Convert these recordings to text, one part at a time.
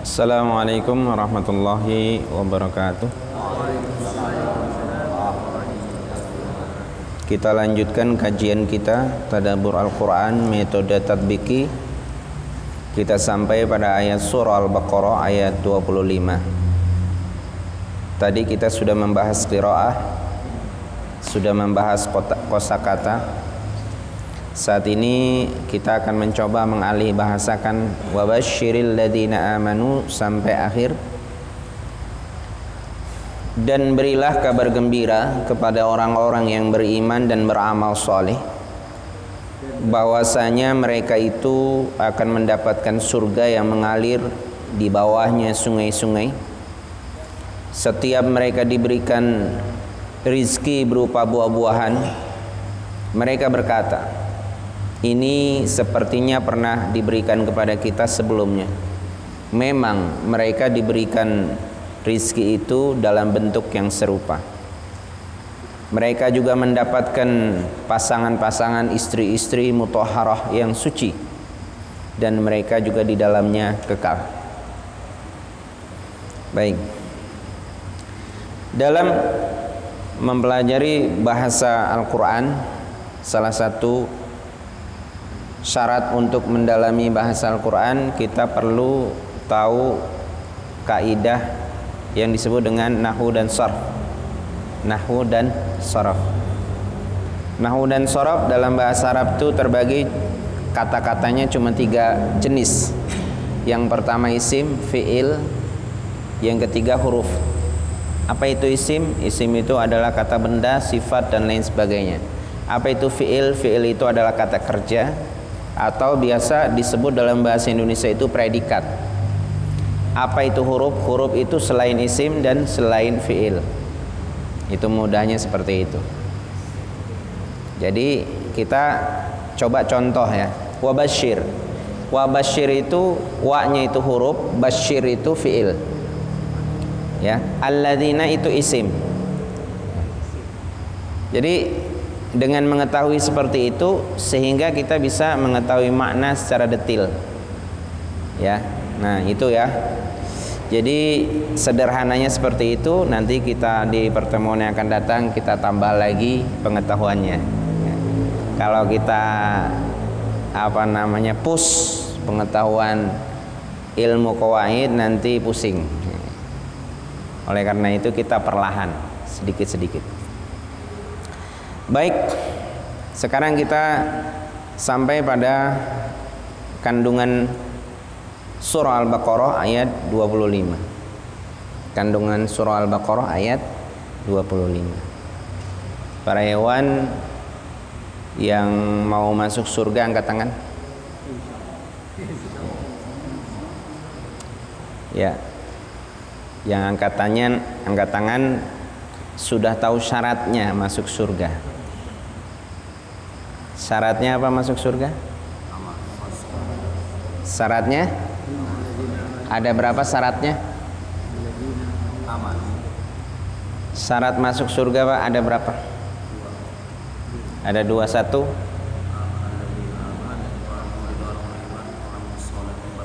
Assalamualaikum warahmatullahi wabarakatuh. Kita lanjutkan kajian kita Tadabbur Al-Quran Metode Tadbiki. Kita sampai pada ayat surah Al-Baqarah ayat 25. Tadi kita sudah membahas qiraah, sudah membahas kosakata. Saat ini kita akan mencoba mengalih bahasakan wabasyiril ladina amanu sampai akhir. Dan berilah kabar gembira kepada orang-orang yang beriman dan beramal soleh, bahwasanya mereka itu akan mendapatkan surga yang mengalir di bawahnya sungai-sungai. Setiap mereka diberikan rizki berupa buah-buahan, mereka berkata, ini sepertinya pernah diberikan kepada kita sebelumnya. Memang mereka diberikan rizki itu dalam bentuk yang serupa. Mereka juga mendapatkan pasangan-pasangan istri-istri mutahharah yang suci, dan mereka juga di dalamnya kekal. Baik. Dalam mempelajari bahasa Al-Quran, salah satu syarat untuk mendalami bahasa Al-Quran, kita perlu tahu kaidah yang disebut dengan nahwu dan sharf. Nahwu dan sharaf. Nahwu dan sharaf dalam bahasa Arab itu terbagi, kata-katanya cuma 3 jenis. Yang pertama isim, fi'il. Yang ketiga huruf. Apa itu isim? Isim itu adalah kata benda, sifat, dan lain sebagainya. Apa itu fi'il? Fi'il itu adalah kata kerja, atau biasa disebut dalam bahasa Indonesia itu predikat. Apa itu huruf? Huruf itu selain isim dan selain fi'il. Itu mudahnya seperti itu. Jadi kita coba contoh ya. Wabasyir. Wabasyir itu wa-nya itu huruf, basyir itu fi'il. Ya, alladzina itu isim. Jadi dengan mengetahui seperti itu, sehingga kita bisa mengetahui makna secara detail. Ya, nah itu ya. Jadi sederhananya seperti itu. Nanti kita di pertemuan yang akan datang kita tambah lagi pengetahuannya. Ya. Kalau kita push pengetahuan ilmu qawaid, nanti pusing. Oleh karena itu kita perlahan, sedikit-sedikit. Baik, sekarang kita sampai pada kandungan surah Al-Baqarah ayat 25. Kandungan surah Al-Baqarah ayat 25. Para hewan yang mau masuk surga angkat tangan. Ya. Yang angkat tangan sudah tahu syaratnya masuk surga. Syaratnya apa masuk surga? Syaratnya? Ada berapa syaratnya? Syarat masuk surga Pak ada berapa? Ada 2. 1.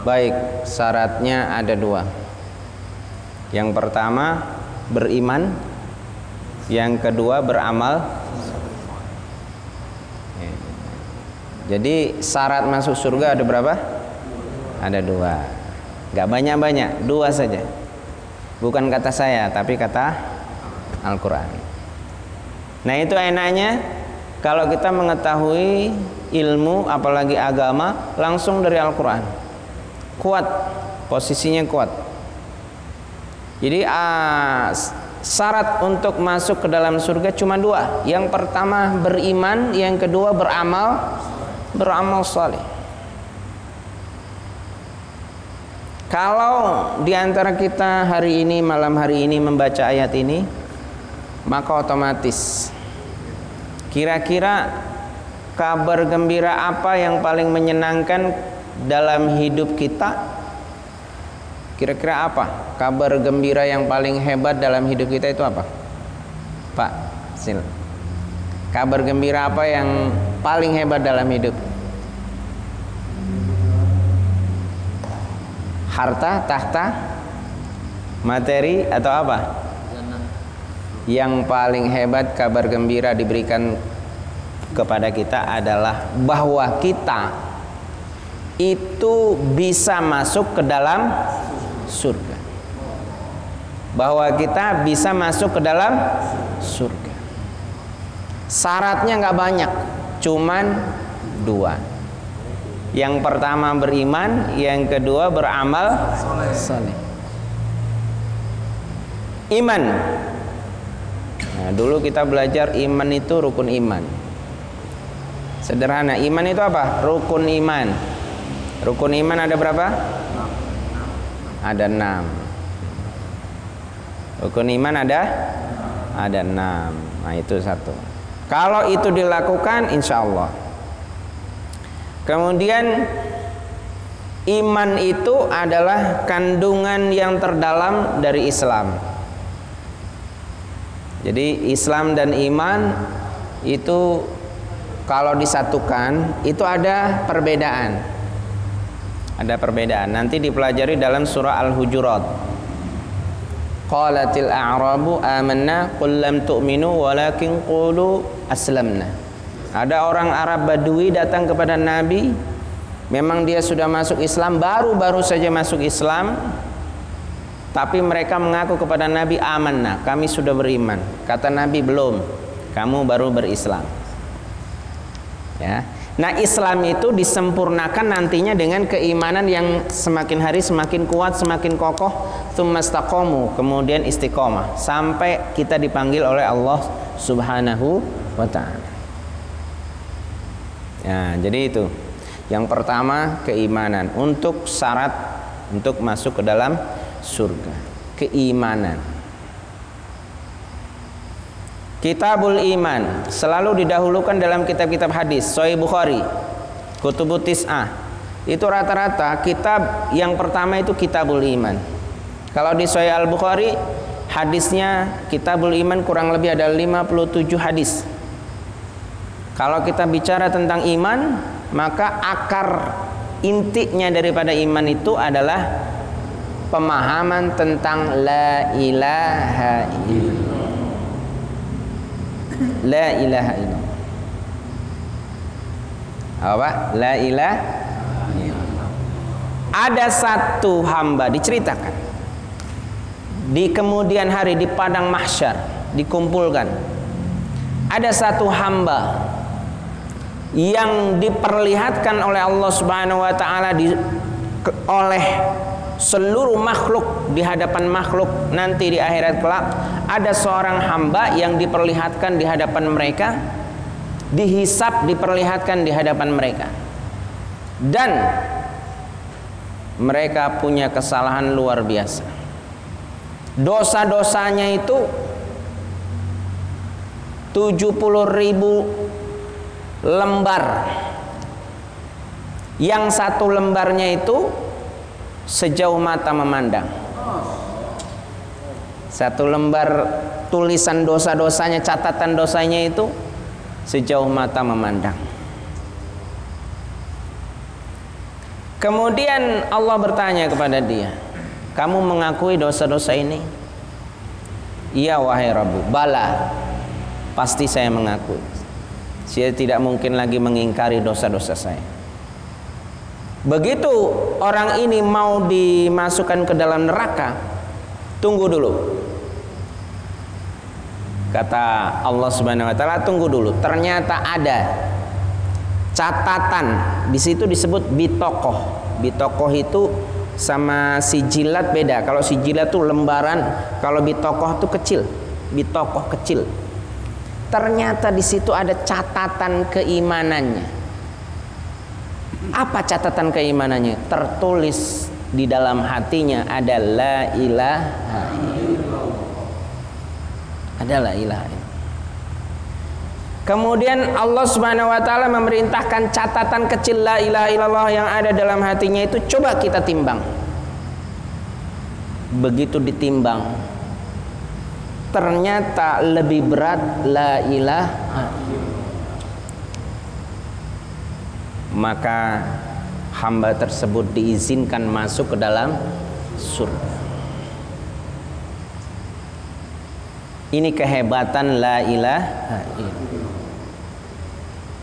Baik, syaratnya ada 2. Yang pertama beriman, yang kedua beramal. Jadi syarat masuk surga ada berapa? Ada 2. Gak banyak-banyak, 2 saja. Bukan kata saya, tapi kata Al-Quran. Nah itu enaknya kalau kita mengetahui ilmu, apalagi agama, langsung dari Al-Quran. Kuat, posisinya kuat. Jadi syarat untuk masuk ke dalam surga cuma 2. Yang pertama beriman, yang kedua beramal saleh. Kalau di antara kita hari ini, malam hari ini membaca ayat ini, maka otomatis kira-kira kabar gembira apa yang paling menyenangkan dalam hidup kita? Kira-kira apa? Kabar gembira yang paling hebat dalam hidup kita itu apa? Pak, silakan. Kabar gembira apa yang paling hebat dalam hidup? Harta, tahta, materi atau apa? Yang paling hebat kabar gembira diberikan kepada kita adalah bahwa kita itu bisa masuk ke dalam surga. Bahwa kita bisa masuk ke dalam surga. Syaratnya nggak banyak, cuman 2. Yang pertama beriman, yang kedua beramal saleh. Iman. Nah, dulu kita belajar iman itu rukun iman. Sederhana, iman itu apa? Rukun iman. Rukun iman ada berapa? Ada 6. Rukun iman ada 6. Nah, itu 1. Kalau itu dilakukan, insya Allah. Kemudian iman itu adalah kandungan yang terdalam dari Islam. Jadi Islam dan iman itu kalau disatukan itu ada perbedaan. Ada perbedaan. Nanti dipelajari dalam surah Al-Hujurat. Qalatil a'rabu amanna qul lam tu'minu walakin qulu aslamna. Ada orang Arab Badui datang kepada Nabi, memang dia sudah masuk Islam, baru saja masuk Islam, tapi mereka mengaku kepada Nabi, amanna, kami sudah beriman. Kata Nabi, belum, kamu baru berislam. Ya. Nah, Islam itu disempurnakan nantinya dengan keimanan yang semakin hari semakin kuat, semakin kokoh, tsumastaqamu, kemudian istiqomah, sampai kita dipanggil oleh Allah Subhanahu wa ta'ala. Ya, jadi itu. Yang pertama, keimanan untuk syarat untuk masuk ke dalam surga. Keimanan. Kitabul Iman selalu didahulukan dalam kitab-kitab hadis. Sahih Bukhari, Kutubut Tis'ah. Itu rata-rata kitab yang pertama itu Kitabul Iman. Kalau di Sahih Al-Bukhari hadisnya Kitabul Iman kurang lebih ada 57 hadis. Kalau kita bicara tentang iman, maka akar intinya daripada iman itu adalah pemahaman tentang la ilaha illallah. La ilaha illallah. Apa? La ilaha illallah. Ada satu hamba diceritakan di kemudian hari di padang mahsyar dikumpulkan. Ada satu hamba yang diperlihatkan oleh Allah Subhanahu wa ta'ala oleh seluruh makhluk di hadapan makhluk nanti di akhirat kelak. Ada seorang hamba yang diperlihatkan di hadapan mereka, dihisap, diperlihatkan di hadapan mereka, dan mereka punya kesalahan luar biasa. Dosa-dosanya itu 70.000 lembar. Yang satu lembarnya itu sejauh mata memandang. Satu lembar tulisan dosa-dosanya, catatan dosanya itu sejauh mata memandang. Kemudian Allah bertanya kepada dia, kamu mengakui dosa-dosa ini? Iya wahai Rabbu. Bala, pasti saya mengakui. Saya tidak mungkin lagi mengingkari dosa-dosa saya. Begitu orang ini mau dimasukkan ke dalam neraka, tunggu dulu. Kata Allah Subhanahu wa ta'ala, tunggu dulu. Ternyata ada catatan. Di situ disebut bitokoh. Bitokoh itu sama sijilat beda. Kalau sijilat itu lembaran, kalau bitokoh itu kecil. Bitokoh kecil. Ternyata di situ ada catatan keimanannya. Apa catatan keimanannya? Tertulis di dalam hatinya ada la ilaha illallah. Ada la ilaha illallah. Kemudian Allah Subhanahu wa ta'ala memerintahkan catatan kecil la ilaha illallah yang ada dalam hatinya itu coba kita timbang. Begitu ditimbang, ternyata lebih berat la ilaha. Maka hamba tersebut diizinkan masuk ke dalam surga. Ini kehebatan la ilaha illallah.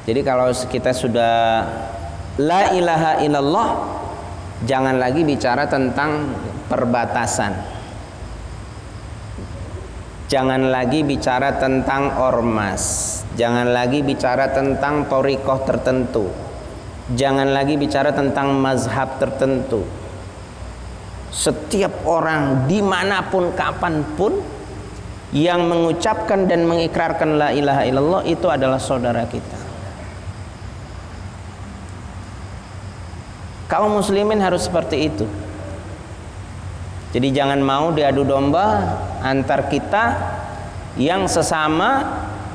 Jadi kalau kita sudah la ilaha illallah, jangan lagi bicara tentang perbatasan, jangan lagi bicara tentang ormas, jangan lagi bicara tentang thariqah tertentu, jangan lagi bicara tentang mazhab tertentu. Setiap orang dimanapun kapanpun yang mengucapkan dan mengikrarkan la ilaha illallah itu adalah saudara kita. Kaum muslimin harus seperti itu. Jadi jangan mau diadu domba antar kita yang sesama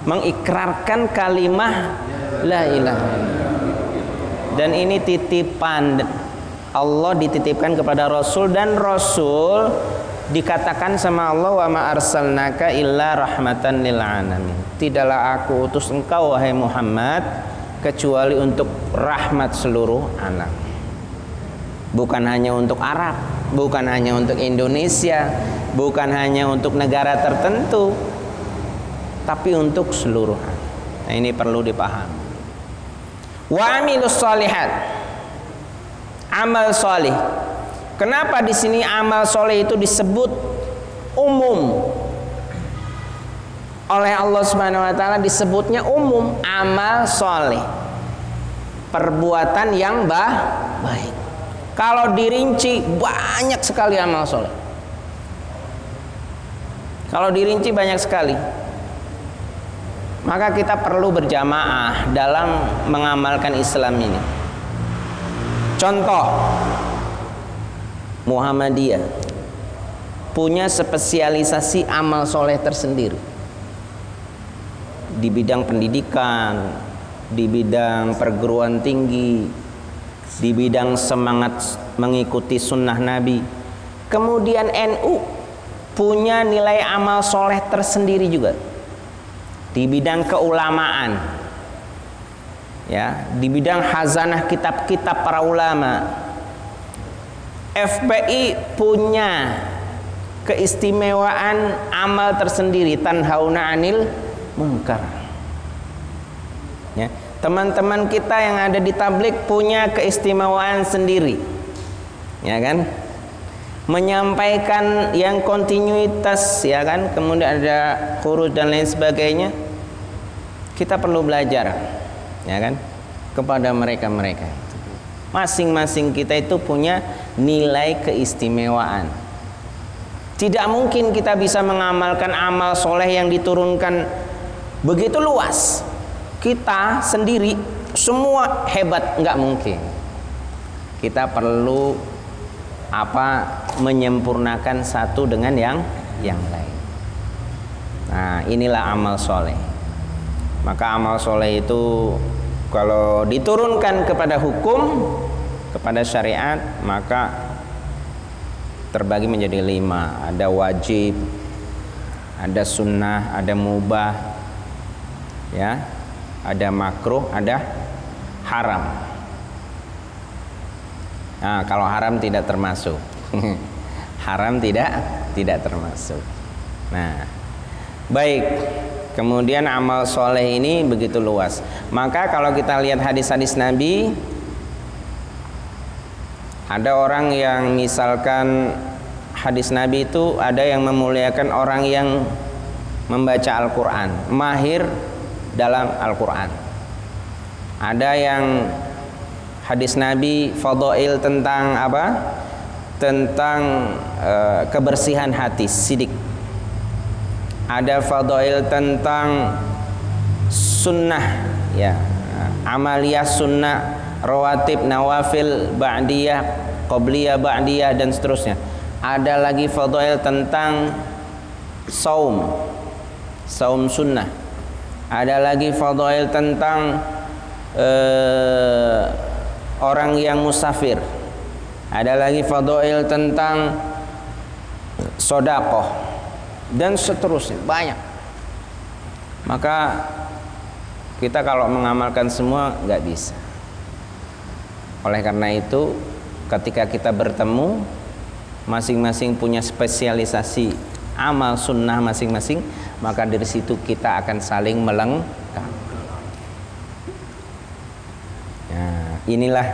mengikrarkan kalimah la ilaha illallah. Dan ini titipan Allah, dititipkan kepada Rasul, dan Rasul dikatakan sama Allah, wa ma arsalnaka illa rahmatan lil alamin. Tidaklah aku utus engkau wahai Muhammad kecuali untuk rahmat seluruh alam. Bukan hanya untuk Arab, bukan hanya untuk Indonesia, bukan hanya untuk negara tertentu, tapi untuk seluruh alam. Nah, ini perlu dipahami. Wa amilus shalihat, amal salih. Kenapa di sini amal soleh itu disebut umum? Oleh Allah Subhanahu wa taala disebutnya umum, amal soleh, perbuatan yang baik. Kalau dirinci banyak sekali amal soleh. Kalau dirinci banyak sekali. Maka kita perlu berjamaah dalam mengamalkan Islam ini. Contoh, Muhammadiyah punya spesialisasi amal soleh tersendiri di bidang pendidikan, di bidang perguruan tinggi, di bidang semangat mengikuti sunnah Nabi. Kemudian NU punya nilai amal soleh tersendiri juga di bidang keulamaan, ya, di bidang hazanah kitab-kitab para ulama. FPI punya keistimewaan amal tersendiri, tanhauna 'anil munkar. Ya, teman-teman kita yang ada di tablik punya keistimewaan sendiri, ya kan? Menyampaikan yang kontinuitas, ya kan? Kemudian ada khuruj dan lain sebagainya. Kita perlu belajar, ya kan? Kepada mereka-mereka. Masing-masing kita itu punya nilai keistimewaan. Tidak mungkin kita bisa mengamalkan amal soleh yang diturunkan begitu luas. Kita sendiri semua hebat, nggak mungkin. Kita perlu menyempurnakan satu dengan yang lain. Nah, inilah amal soleh. Maka amal soleh itu kalau diturunkan kepada hukum, kepada syariat, maka terbagi menjadi 5. Ada wajib, ada sunnah, ada mubah, ya, ada makruh, ada haram. Nah, kalau haram tidak termasuk. Haram tidak termasuk. Nah, baik. Kemudian amal soleh ini begitu luas. Maka kalau kita lihat hadis-hadis Nabi, ada orang yang misalkan hadis Nabi itu ada yang memuliakan orang yang membaca Al-Quran, mahir dalam Al-Quran. Ada yang hadis Nabi fadail tentang apa? Tentang kebersihan hati, sidik. Ada fadail tentang sunnah, ya, amaliyah sunnah, rawatib, nawafil, ba'diyah, qabliyah, ba'diyah, dan seterusnya. Ada lagi fadail tentang saum sunnah. Ada lagi fadail tentang orang yang musafir. Ada lagi fadail tentang sedekah, dan seterusnya, banyak. Maka kita kalau mengamalkan semua nggak bisa. Oleh karena itu, ketika kita bertemu, masing-masing punya spesialisasi amal sunnah masing-masing, maka dari situ kita akan saling melengkapi. Nah, inilah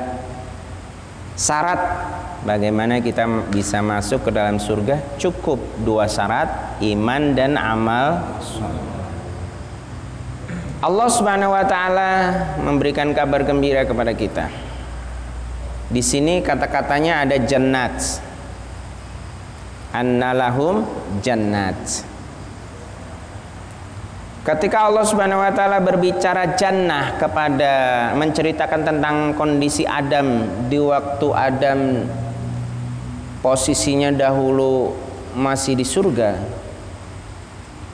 syarat bagaimana kita bisa masuk ke dalam surga. Cukup 2 syarat, iman dan amal soleh. Allah Subhanahu wa taala memberikan kabar gembira kepada kita. Di sini kata-katanya ada jannat. Annalahum jannat. Ketika Allah Subhanahu wa taala berbicara jannah kepada menceritakan tentang kondisi Adam di waktu Adam posisinya dahulu masih di surga.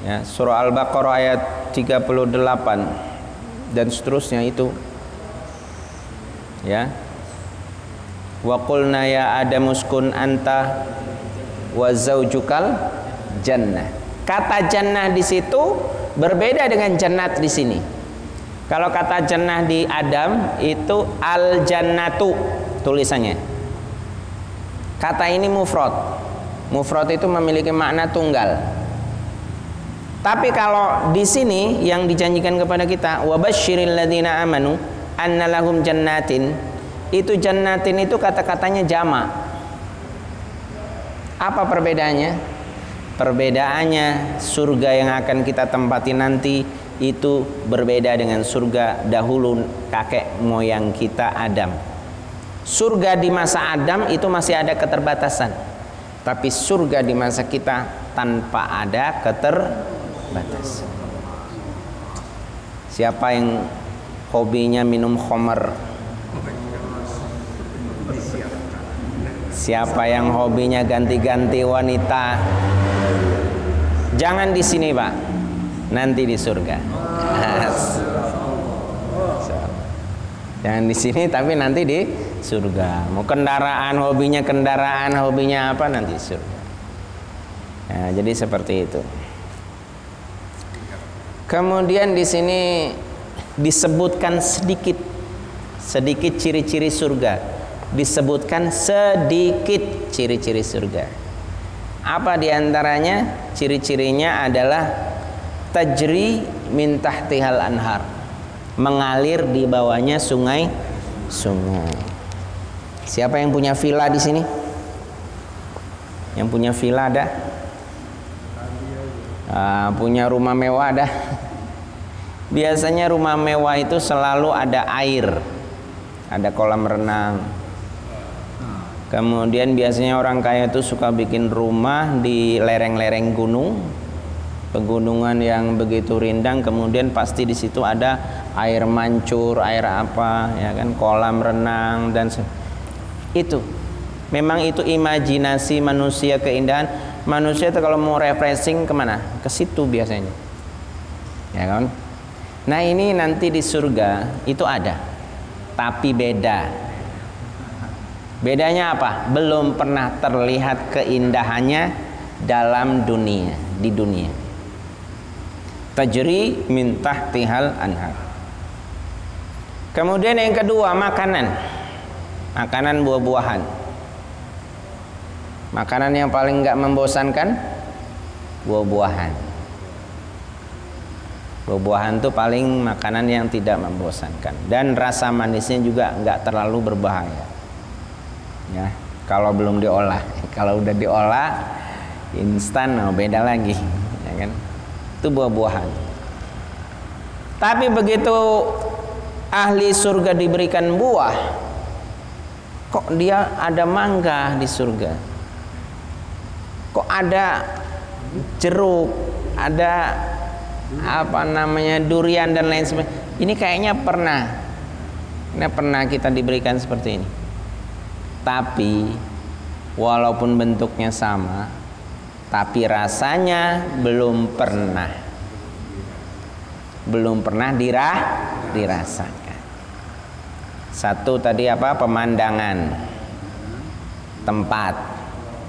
Ya, surah Al-Baqarah ayat 38 dan seterusnya itu. Ya. Wa qulna ya Adamu uskun anta wa zaujukal jannah. Kata jannah di situ berbeda dengan jannat di sini. Kalau kata jannah di Adam itu al jannatu tulisannya. Kata ini mufrad. Mufrad itu memiliki makna tunggal. Tapi kalau di sini yang dijanjikan kepada kita, wa basyiril ladzina amanu annalahum jannatin, itu jannatin itu kata-katanya jamak. Apa perbedaannya? Perbedaannya surga yang akan kita tempati nanti itu berbeda dengan surga dahulu kakek moyang kita Adam. Surga di masa Adam itu masih ada keterbatasan, tapi surga di masa kita tanpa ada keterbatasan. Siapa yang hobinya minum khamar? Siapa yang hobinya ganti-ganti wanita? Jangan di sini, Pak. Nanti di surga. Jangan di sini, tapi nanti di surga. Mau kendaraan, hobinya apa, nanti surga. Nah, jadi seperti itu. Kemudian di sini disebutkan sedikit ciri-ciri surga. Disebutkan sedikit ciri-ciri surga. Apa diantaranya? Ciri-cirinya adalah tajri min tahtihal anhar, mengalir di bawahnya sungai. Siapa yang punya villa di sini? Yang punya villa ada? Punya rumah mewah ada? Biasanya rumah mewah itu selalu ada air, ada kolam renang. Kemudian biasanya orang kaya itu suka bikin rumah di lereng-lereng gunung, pegunungan yang begitu rindang. Kemudian pasti di situ ada air mancur, air apa, ya kan, kolam renang dan itu. Memang itu imajinasi manusia, keindahan manusia itu kalau mau refreshing kemana? Ke situ biasanya, ya kan? Nah ini nanti di surga itu ada, tapi beda. Bedanya apa? Belum pernah terlihat keindahannya dalam dunia, di dunia. Tajri min tahtihal anhar. Kemudian yang kedua, makanan. Makanan buah-buahan. Makanan yang paling enggak membosankan, buah-buahan. Buah-buahan itu paling makanan yang tidak membosankan, dan rasa manisnya juga enggak terlalu berbahaya. Ya, kalau belum diolah. Kalau udah diolah instan, beda lagi, ya kan? Itu buah-buahan. Tapi begitu ahli surga diberikan buah, kok dia ada mangga di surga? Kok ada jeruk, ada apa namanya, durian dan lain sebagainya? Ini kayaknya pernah kita diberikan seperti ini. Tapi walaupun bentuknya sama, tapi rasanya belum pernah dirasakan. Satu tadi apa? Pemandangan, tempat.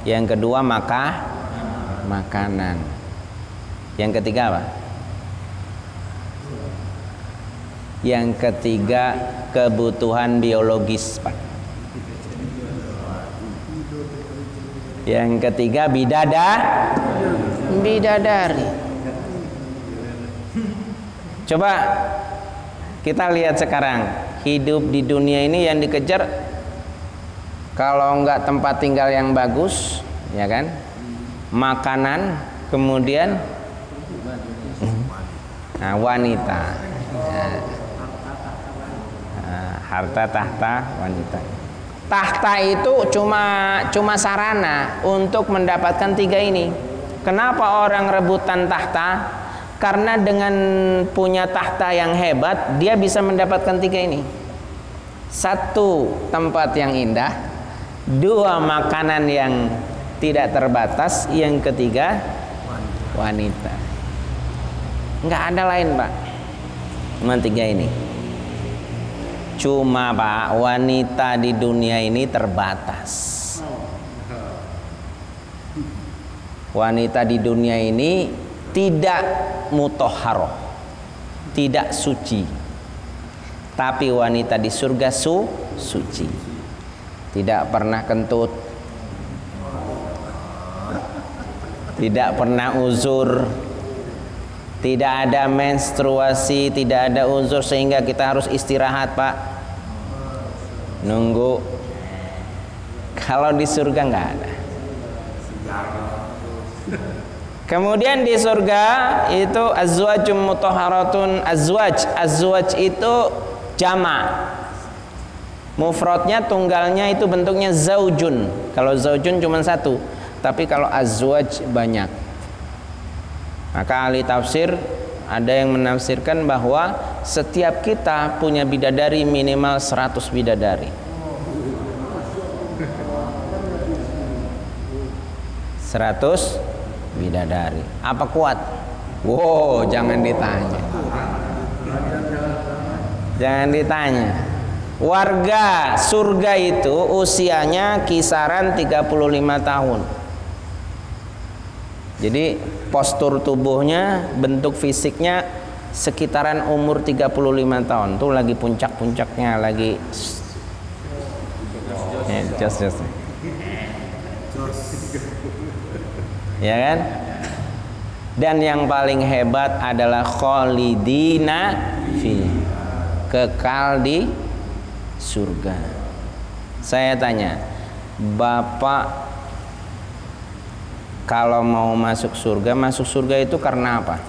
Yang kedua makanan. Yang ketiga apa? Yang ketiga kebutuhan biologis, Pak. Yang ketiga bidadari. Coba kita lihat sekarang, hidup di dunia ini yang dikejar kalau enggak tempat tinggal yang bagus, ya kan? Makanan, kemudian wanita. Harta, tahta, wanita. Tahta itu cuma sarana untuk mendapatkan tiga ini. Kenapa orang rebutan tahta? Karena dengan punya tahta yang hebat, dia bisa mendapatkan tiga ini. Satu, tempat yang indah. Dua, makanan yang tidak terbatas. Yang ketiga, wanita. Nggak ada lain, Pak. Cuma tiga ini. Cuma Pak, wanita di dunia ini terbatas. Wanita di dunia ini tidak mutahharoh, tidak suci. Tapi wanita di surga suci. Tidak pernah kentut, tidak pernah uzur, tidak ada menstruasi, tidak ada uzur sehingga kita harus istirahat, Pak. Nunggu. Kalau di surga nggak ada. Kemudian di surga itu azwajum mutahharatun. Azwaj itu jamak. Mufradnya, tunggalnya itu bentuknya zaujun. Kalau zaujun cuma satu, tapi kalau azwaj banyak. Maka ahli tafsir ada yang menafsirkan bahwa setiap kita punya bidadari minimal 100 bidadari. 100 bidadari. Apa kuat? Wow, jangan ditanya. Jangan ditanya. Warga surga itu usianya kisaran 35 tahun. Jadi postur tubuhnya, bentuk fisiknya sekitaran umur 35 tahun. Tuh lagi puncak-puncaknya, lagi jos. Ya kan? Dan yang paling hebat adalah khalidina fi, kekal di surga. Saya tanya, Bapak kalau mau masuk surga itu karena apa?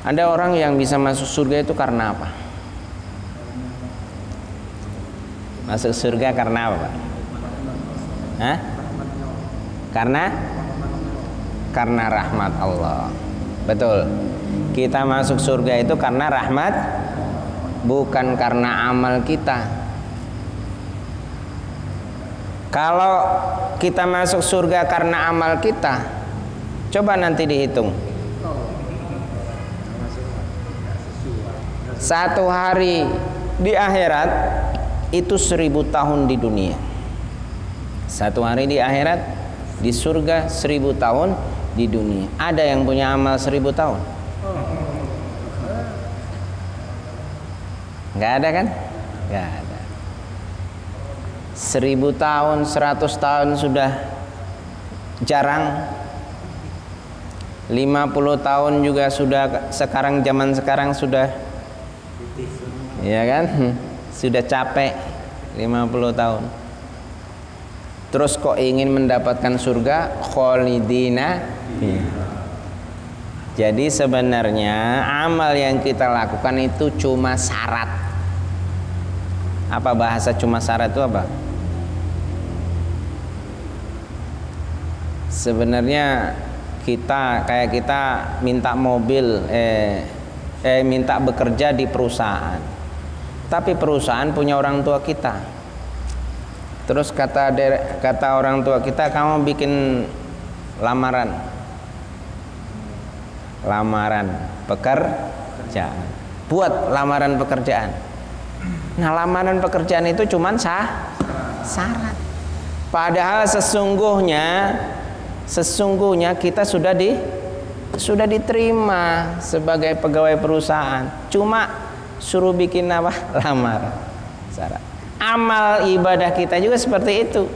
Ada orang yang bisa masuk surga itu karena apa? Masuk surga karena apa, Pak? Hah? Karena rahmat Allah. Betul. Kita masuk surga itu karena rahmat, bukan karena amal kita. Kalau kita masuk surga karena amal kita, coba nanti dihitung. Satu hari di akhirat itu 1000 tahun di dunia. Satu hari di akhirat, di surga 1000 tahun di dunia. Ada yang punya amal 1000 tahun? Nggak ada kan? Nggak ada. 1000 tahun, 100 tahun sudah jarang. 50 tahun juga sudah, zaman sekarang sudah, ya kan? Sudah capek 50 tahun. Terus kok ingin mendapatkan surga? Khalidina. Jadi sebenarnya amal yang kita lakukan itu cuma syarat. Apa bahasa cuma syarat itu apa? Sebenarnya kita minta mobil, minta bekerja di perusahaan, tapi perusahaan punya orang tua kita. Terus kata orang tua kita, kamu bikin lamaran pekerjaan, buat lamaran pekerjaan. Nah, lamaran pekerjaan itu cuman syarat. Padahal sesungguhnya kita sudah diterima sebagai pegawai perusahaan. Cuma suruh bikin apa? Lamaran. Syarat. Amal ibadah kita juga seperti itu.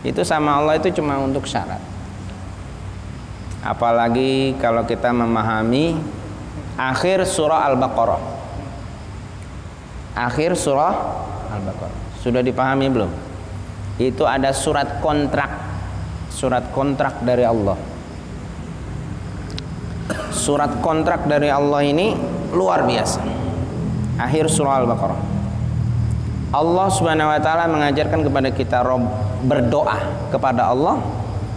Itu sama Allah itu cuma untuk syarat. Apalagi kalau kita memahami akhir surah Al-Baqarah. Akhir surah Al-Baqarah. Sudah dipahami belum? Itu ada surat kontrak. Surat kontrak dari Allah. Surat kontrak dari Allah ini luar biasa. Akhir surah Al-Baqarah. Allah Subhanahu wa taala mengajarkan kepada kita berdoa kepada Allah.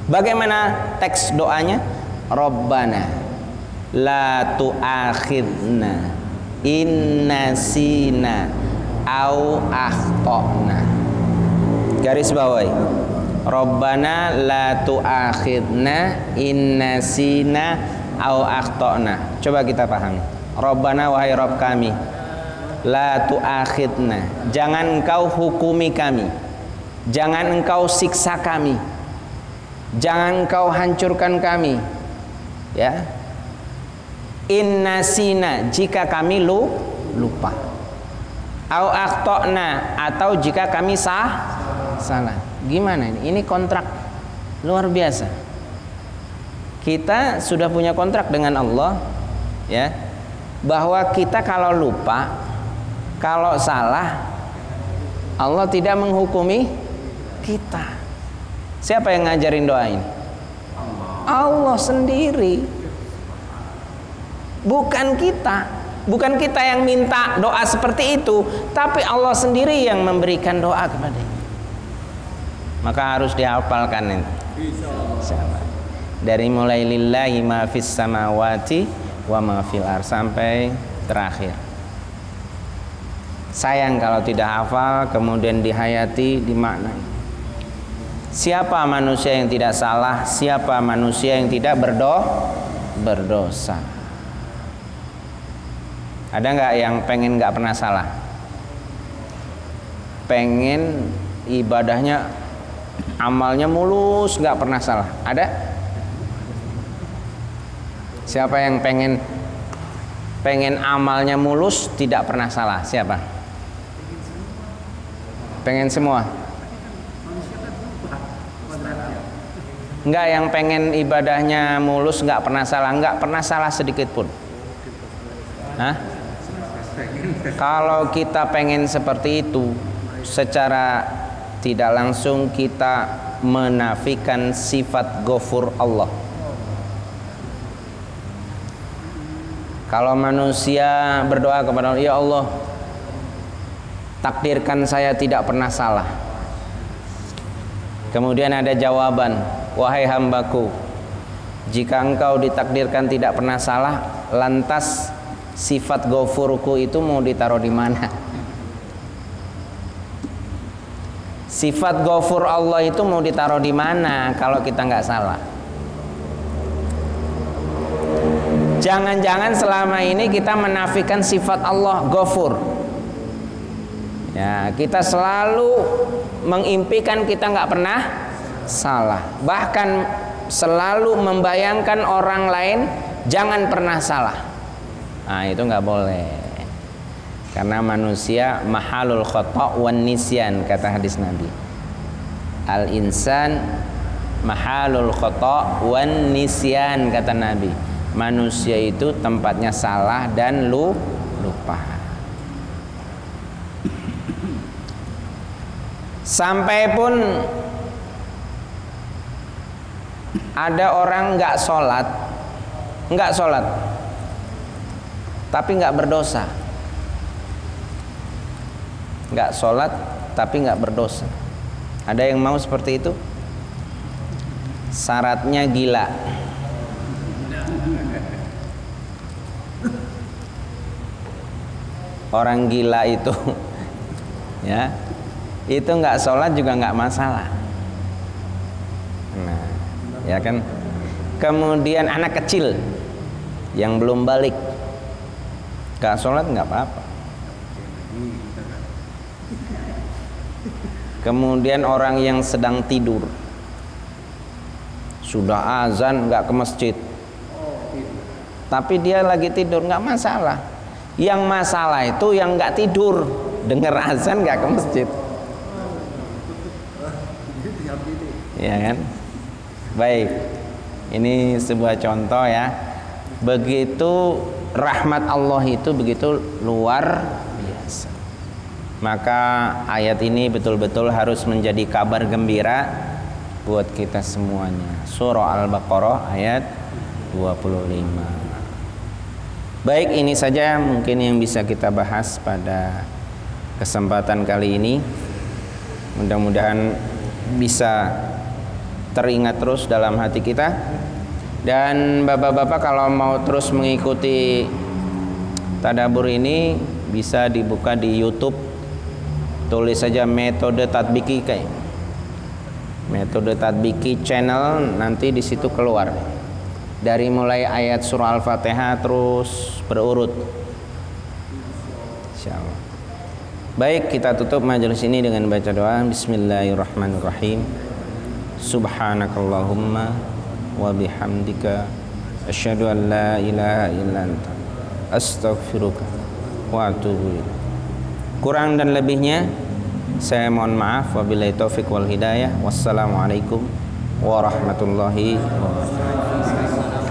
Bagaimana teks doanya? Rabbana la tu'akhidna in nasina au akhtana. Garis bawahi. Rabbana la tu'akhidna in nasina au akhtana. Coba kita pahami. Rabbana, wahai Rabb kami, la tu'akhidna, jangan engkau hukumi kami, jangan engkau siksa kami, jangan engkau hancurkan kami, ya. Innasina, jika kami lupa, au akhtana, atau jika kami salah. Gimana ini? Ini kontrak luar biasa. Kita sudah punya kontrak dengan Allah, ya, bahwa kita kalau lupa, kalau salah, Allah tidak menghukumi kita. Siapa yang ngajarin doa ini? Allah sendiri. Bukan kita. Bukan kita yang minta doa seperti itu, tapi Allah sendiri yang memberikan doa kepada kita. Maka harus dihafalkan ini. Dari mulai lillahi ma fis samawati wa ma fil ardh sampai terakhir. Sayang kalau tidak hafal kemudian dihayati, dimaknai. Siapa manusia yang tidak salah? Siapa manusia yang tidak berdosa? Ada nggak yang pengen nggak pernah salah? Pengen ibadahnya, amalnya mulus, nggak pernah salah? Ada? Siapa yang pengen amalnya mulus, tidak pernah salah? Siapa? Pengen semua? Enggak, yang pengen ibadahnya mulus, nggak pernah salah sedikit pun. Hah? Kalau kita pengen seperti itu, secara tidak langsung kita menafikan sifat Ghafur Allah. Kalau manusia berdoa kepada Allah, ya Allah, takdirkan saya tidak pernah salah. Kemudian ada jawaban, wahai hambaku, jika engkau ditakdirkan tidak pernah salah, lantas sifat Ghafurku itu mau ditaruh di mana? Sifat Ghafur Allah itu mau ditaruh di mana kalau kita nggak salah? Jangan-jangan selama ini kita menafikan sifat Allah Ghafur. Ya, kita selalu mengimpikan kita nggak pernah salah. Bahkan selalu membayangkan orang lain jangan pernah salah. Nah, itu nggak boleh. Karena manusia mahalul khata' wan nisyan, kata hadis Nabi. Al insan mahalul khata' wan nisyan, kata Nabi. Manusia itu tempatnya salah dan lupa. Sampai pun ada orang nggak sholat, tapi nggak berdosa. Nggak sholat tapi nggak berdosa. Ada yang mau seperti itu? Syaratnya gila. Orang gila itu, ya, itu nggak sholat juga nggak masalah. Nah, ya kan. Kemudian anak kecil yang belum balik, nggak sholat nggak apa-apa. Kemudian orang yang sedang tidur, sudah azan nggak ke masjid, tapi dia lagi tidur, nggak masalah. Yang masalah itu yang nggak tidur, dengar azan nggak ke masjid. Ya kan? Baik. Ini sebuah contoh ya. Begitu rahmat Allah itu begitu luar biasa. Maka ayat ini betul-betul harus menjadi kabar gembira buat kita semuanya. Surah Al-Baqarah ayat 25. Baik, ini saja mungkin yang bisa kita bahas pada kesempatan kali ini. Mudah-mudahan bisa teringat terus dalam hati kita. Dan bapak-bapak kalau mau terus mengikuti tadabbur ini bisa dibuka di YouTube. Tulis saja metode tadbiki kayak metode tadbiki channel, nanti di situ keluar. Dari mulai ayat surah Al-Fatihah terus berurut. Insyaallah. Baik, kita tutup majelis ini dengan baca doa. Bismillahirrahmanirrahim. Subhanakallahumma wa bihamdika asyhadu an la ilaha illa anta astaghfiruka wa atubu ilaik. Kurang dan lebihnya saya mohon maaf. Wabillahi taufik wal hidayah. Wassalamualaikum warahmatullahi wabarakatuh.